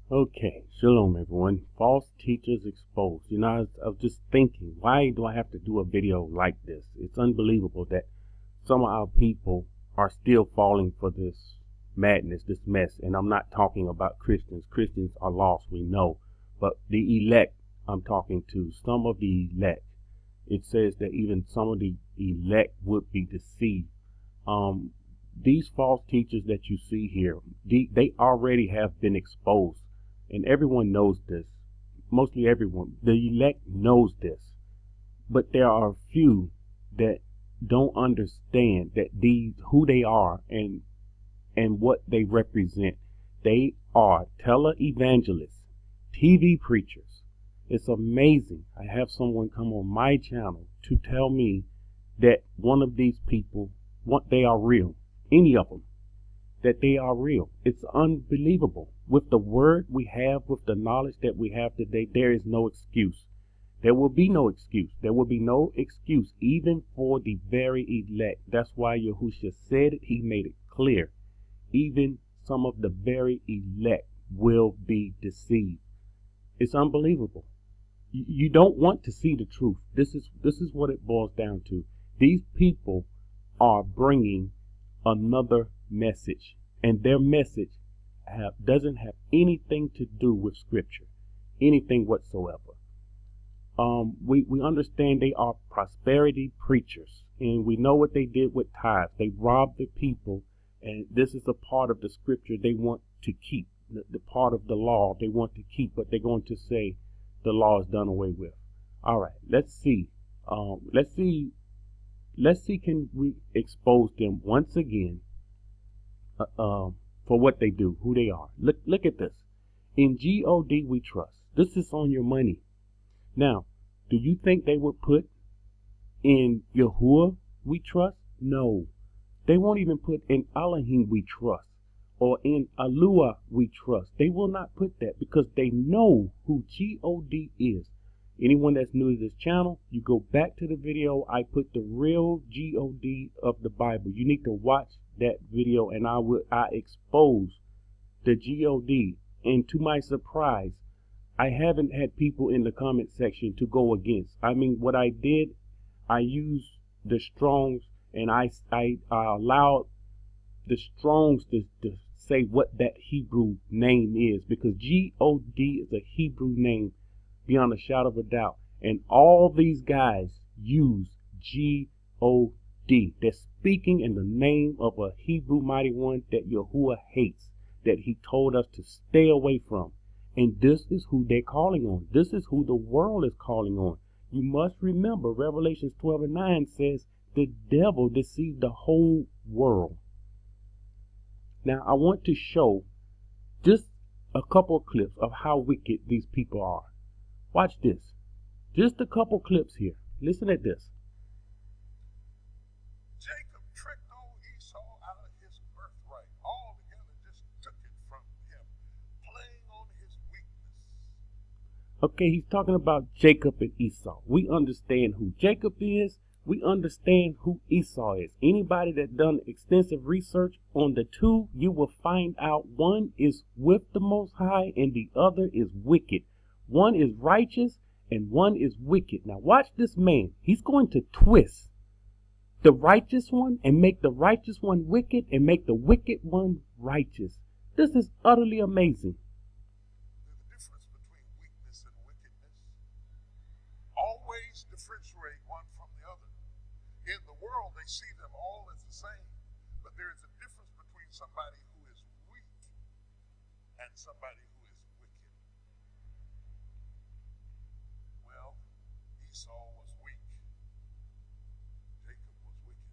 Okay, shalom everyone. False teachers exposed. I was just thinking, why do I have to do a video like this? It's unbelievable that some of our people are still falling for this madness, this mess. And I'm not talking about Christians. Christians are lost, we know. But the elect, I'm talking to some of the elect. It says that even some of the elect would be deceived. These false teachers that you see here, they already have been exposed. And everyone knows this. Mostly everyone. The elect knows this. But there are a few that don't understand that who they are and what they represent. They are televangelists, TV preachers. It's amazing. I have someone come on my channel to tell me that one of these people, they are real. Any of them. That they are real. It's unbelievable. With the word we have, with the knowledge that we have today, there is no excuse. There will be no excuse. There will be no excuse, even for the very elect. That's why Yahushua said it. He made it clear. Even some of the very elect will be deceived. It's unbelievable. You don't want to see the truth. This is what it boils down to. These people are bringing another message, and their message doesn't have anything to do with scripture, anything whatsoever. We understand they are prosperity preachers, and we know what they did with tithes. They robbed the people, and this is a part of the scripture they want to keep, the part of the law they want to keep, but they're going to say the law is done away with. All right, let's see. Let's see, can we expose them once again for what they do, who they are. Look at this. In God we trust. This is on your money. Now, do you think they would put in Yahuwah we trust? No. They won't even put in Elohim we trust or in Alua we trust. They will not put that because they know who God is. Anyone that's new to this channel, you go back to the video. I put the real God of the Bible. You need to watch that video, and I expose the God. And to my surprise, I haven't had people in the comment section to go against. I mean, what I did, I used the Strongs, and I allowed the Strongs to say what that Hebrew name is, because God is a Hebrew name beyond a shadow of a doubt. And all these guys use G-O-D. They're speaking in the name of a Hebrew mighty one that Yahuwah hates, that he told us to stay away from. And this is who they're calling on. This is who the world is calling on. You must remember, Revelations 12:9 says the devil deceived the whole world. Now, I want to show just a couple of clips of how wicked these people are. Watch this. Just a couple clips here. Listen at this. Jacob tricked old Esau out of his birthright. Altogether just took it from him, playing on his weakness. Okay, he's talking about Jacob and Esau. We understand who Jacob is. We understand who Esau is. Anybody that done extensive research on the two, you will find out one is with the Most High and the other is wicked. One is righteous and one is wicked. Now watch this man. He's going to twist the righteous one and make the righteous one wicked and make the wicked one righteous. This is utterly amazing. The difference between weakness and wickedness. Always differentiate one from the other. In the world, they see them all as the same. But there is a difference between somebody who is weak and somebody who is wicked. Well, Esau was weak. Jacob was wicked.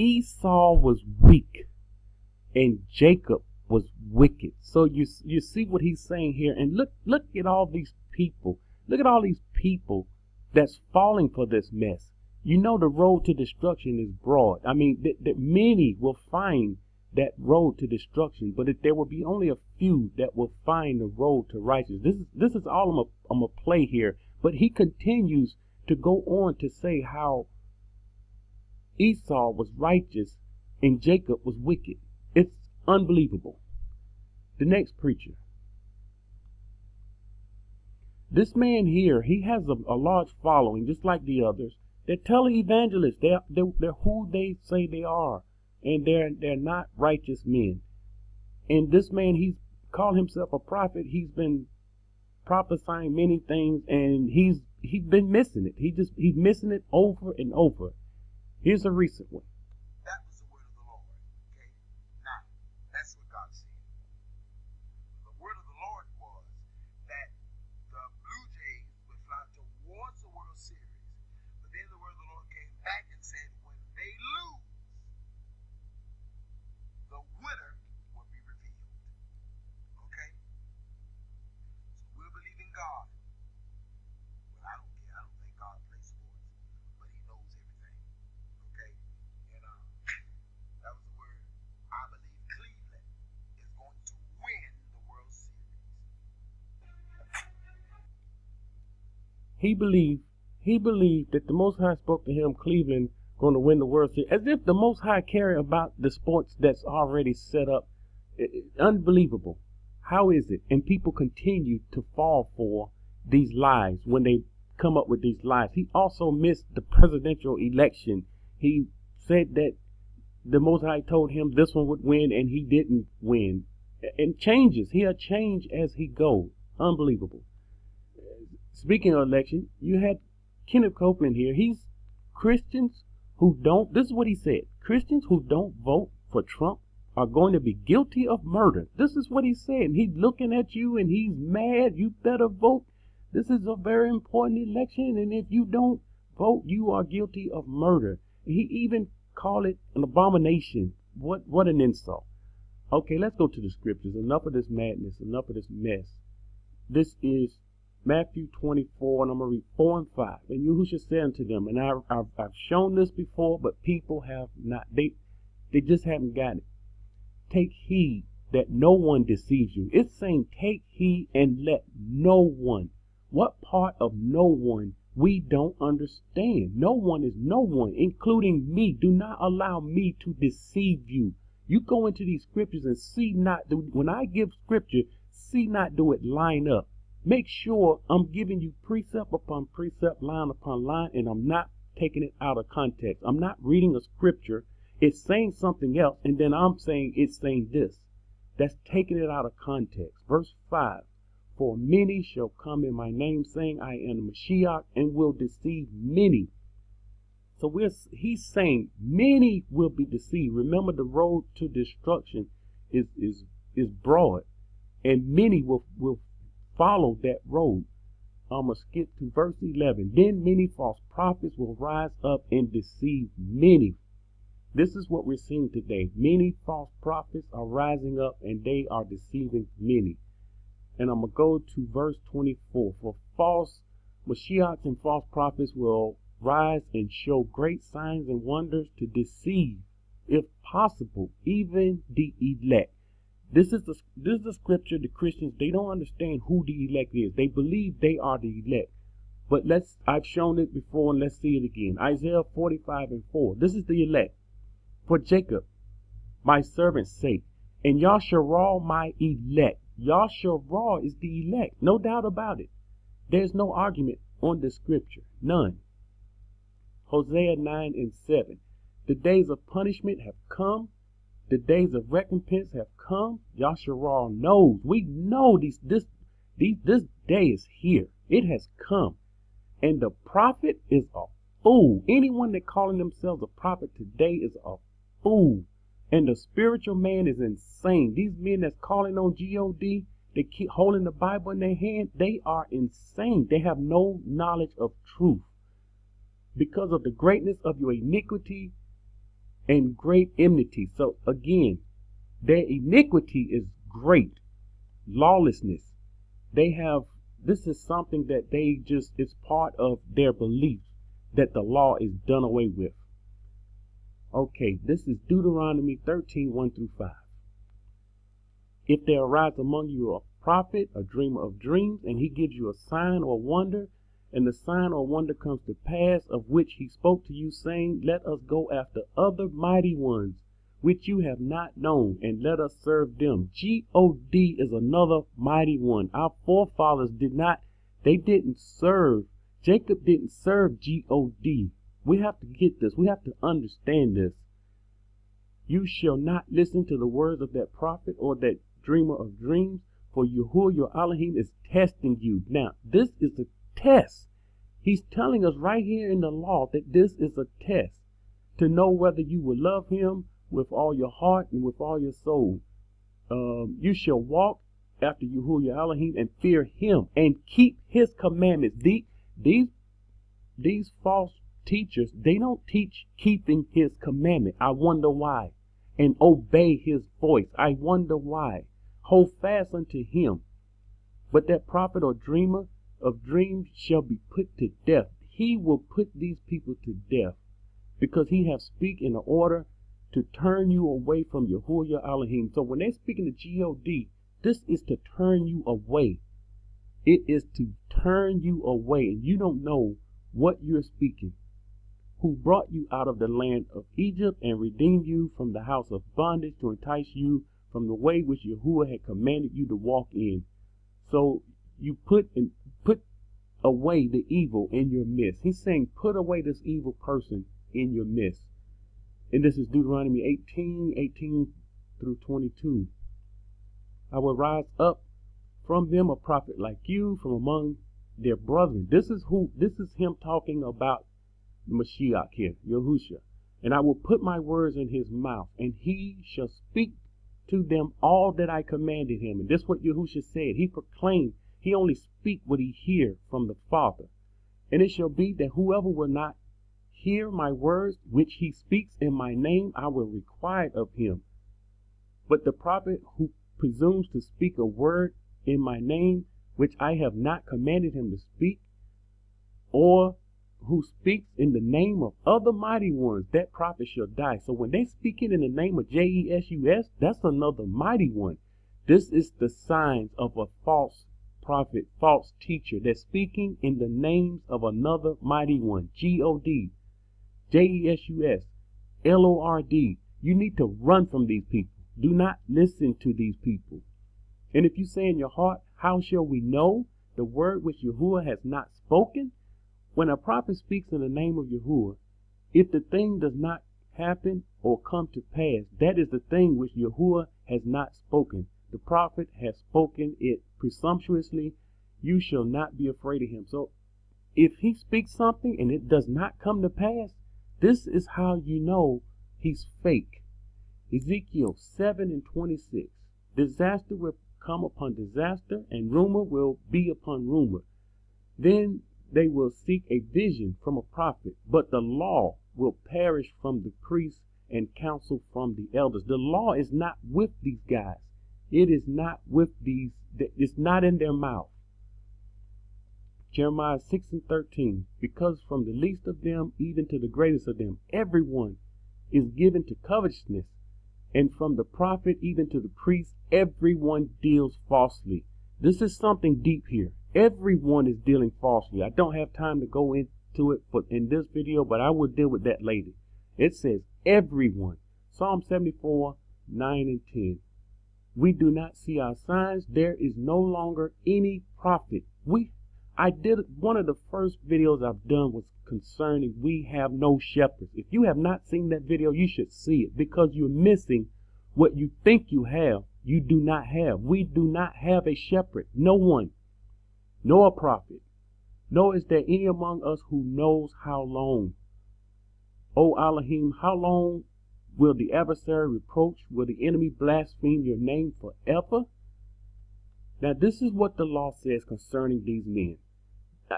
Esau was weak and Jacob was wicked. So you see what he's saying here. And look at all these people. Look at all these people that's falling for this mess. You know the road to destruction is broad. I mean, that many will find that road to destruction, but there will be only a few that will find the road to righteousness. This is all I'm gonna play here. But he continues to go on to say how Esau was righteous and Jacob was wicked. It's unbelievable. The next preacher. This man here, he has a large following, just like the others. They're televangelists. They're who they say they are, and they're not righteous men. And this man, he's called himself a prophet. He's been prophesying many things, and he's been missing it. He's missing it over and over. Here's a recent one. That was the word of the Lord. Okay? Now, that's what God said. The word of the Lord was that the Blue Jays would fly towards the World Series. But then the word of the Lord came back and said, when they lose, the winner will be revealed. Okay? So we'll believe in God. But I don't care. I don't think God plays sports. But he knows everything. Okay? And that was the word. I believe Cleveland is going to win the World Series. He believed that the Most High spoke to him, Cleveland going to win the World Series, as if the Most High care about the sports that's already set up. Unbelievable. How is it? And people continue to fall for these lies when they come up with these lies. He also missed the presidential election. He said that the Most High told him this one would win, and he didn't win. And changes. He'll change as he goes. Unbelievable. Speaking of election, you had Kenneth Copeland here. He's Christians who don't, this is what he said, Christians who don't vote for Trump are going to be guilty of murder. This is what he said. And he's looking at you and he's mad. You better vote. This is a very important election. And if you don't vote, you are guilty of murder. He even called it an abomination. What an insult. Okay, let's go to the scriptures. Enough of this madness. Enough of this mess. This is Matthew 24, and I'm going to read 4 and 5. And Yahushua said unto them, and I've shown this before, but people have not, they just haven't got it. Take heed that no one deceives you. It's saying take heed and let no one. What part of no one we don't understand? No one is no one, including me. Do not allow me to deceive you. You go into these scriptures and see not, when I give scripture, see not do it line up. Make sure I'm giving you precept upon precept, line upon line, and I'm not taking it out of context. I'm not reading a scripture. It's saying something else, and then I'm saying it's saying this. That's taking it out of context. Verse 5, for many shall come in my name, saying, I am Mashiach, and will deceive many. So he's saying many will be deceived. Remember, the road to destruction is broad, and many will follow that road. I'm going to skip to verse 11. Then many false prophets will rise up and deceive many. This is what we're seeing today. Many false prophets are rising up and they are deceiving many. And I'm going to go to verse 24. For false Mashiachs and false prophets will rise and show great signs and wonders to deceive, if possible, even the elect. This is the scripture. The Christians, they don't understand who the elect is. They believe they are the elect. But I've shown it before, and let's see it again. Isaiah 45 and 4. This is the elect. For Jacob, my servant's sake, and Yasharah, my elect. Yasharah is the elect. No doubt about it. There's no argument on this scripture. None. Hosea 9 and 7. The days of punishment have come. The days of recompense have come. Yasharah knows. We know this day is here. It has come. And the prophet is a fool. Anyone that calling themselves a prophet today is a fool. And the spiritual man is insane. These men that's calling on God, they keep holding the Bible in their hand, they are insane. They have no knowledge of truth. Because of the greatness of your iniquity and great enmity. So again, their iniquity is great. Lawlessness. This is something that it's part of their belief that the law is done away with. Okay, this is Deuteronomy 13, 1 through 5. If there arise among you a prophet, a dreamer of dreams, and he gives you a sign or wonder, and the sign or wonder comes to pass, of which he spoke to you, saying, let us go after other mighty ones, which you have not known, and let us serve them. God is another mighty one. Our forefathers They didn't serve. Jacob didn't serve God. We have to get this. We have to understand this. You shall not listen to the words of that prophet or that dreamer of dreams, for Yahuwah your Elohim is testing you. Now, this is a test. He's telling us right here in the law that this is a test to know whether you will love him with all your heart and with all your soul. You shall walk after Yahuwah your Elohim and fear him and keep his commandments. These false teachers, they don't teach keeping his commandment. I wonder why. And obey his voice. I wonder why. Hold fast unto him. But that prophet or dreamer of dreams shall be put to death. He will put these people to death because he has speak in order to turn you away from Yahuwah your Elohim. So when they're speaking to God, this is to turn you away. It is to turn you away. And you don't know what you're speaking. Who brought you out of the land of Egypt and redeemed you from the house of bondage to entice you from the way which Yahuwah had commanded you to walk in. So you put away the evil in your midst. He's saying put away this evil person in your midst. And this is Deuteronomy 18 through 22. I will rise up from them a prophet like you from among their brethren. This is him talking about Mashiach here, Yahushua. And I will put my words in his mouth, and he shall speak to them all that I commanded him. And this is what Yahushua said. He proclaimed, he only speak what he hear from the Father. And it shall be that whoever will not hear my words, which he speaks in my name, I will require of him. But the prophet who presumes to speak a word in my name, which I have not commanded him to speak, or who speaks in the name of other mighty ones, that prophet shall die. So when they speaking in the name of Jesus, that's another mighty one. This is the signs of a false prophet, false teacher that's speaking in the names of another mighty one. God, Jesus, Lord. You need to run from these people. Do not listen to these people. And if you say in your heart, how shall we know the word which Yahuwah has not spoken? When a prophet speaks in the name of Yahuwah, if the thing does not happen or come to pass, that is the thing which Yahuwah has not spoken. The prophet has spoken it presumptuously. You shall not be afraid of him. So if he speaks something and it does not come to pass, this is how you know he's fake. Ezekiel 7:26. Disaster will come upon disaster, and rumor will be upon rumor. Then they will seek a vision from a prophet, but the law will perish from the priests and counsel from the elders. The law is not with these guys. It is not with these. It's not in their mouth. Jeremiah 6:13. Because from the least of them even to the greatest of them, everyone is given to covetousness, and from the prophet even to the priest, everyone deals falsely. This is something deep here. Everyone is dealing falsely. I don't have time to go into it in this video, but I will deal with that later. It says everyone. Psalm 74:9-10. We do not see our signs. There is no longer any prophet. I did one of the first videos I've done was concerning we have no shepherds. If you have not seen that video, you should see it because you're missing what you think you have. You do not have. We do not have a shepherd. No one. Nor a prophet. Nor is there any among us who knows how long. O Elohim, how long will the adversary reproach? Will the enemy blaspheme your name forever? Now this is what the law says concerning these men.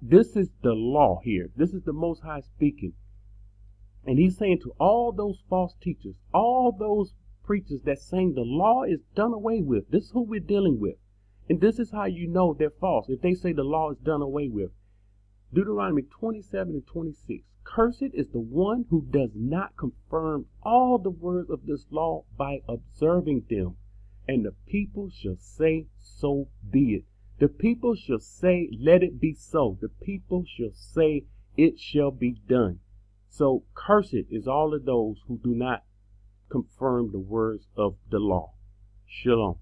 This is the law here. This is the Most High speaking. And he's saying to all those false teachers, all those preachers that saying the law is done away with. This is who we're dealing with. And this is how you know they're false. If they say the law is done away with. Deuteronomy 27:26. Cursed is the one who does not confirm all the words of this law by observing them. And the people shall say, so be it. The people shall say, let it be so. The people shall say, it shall be done. So cursed is all of those who do not confirm the words of the law. Shalom.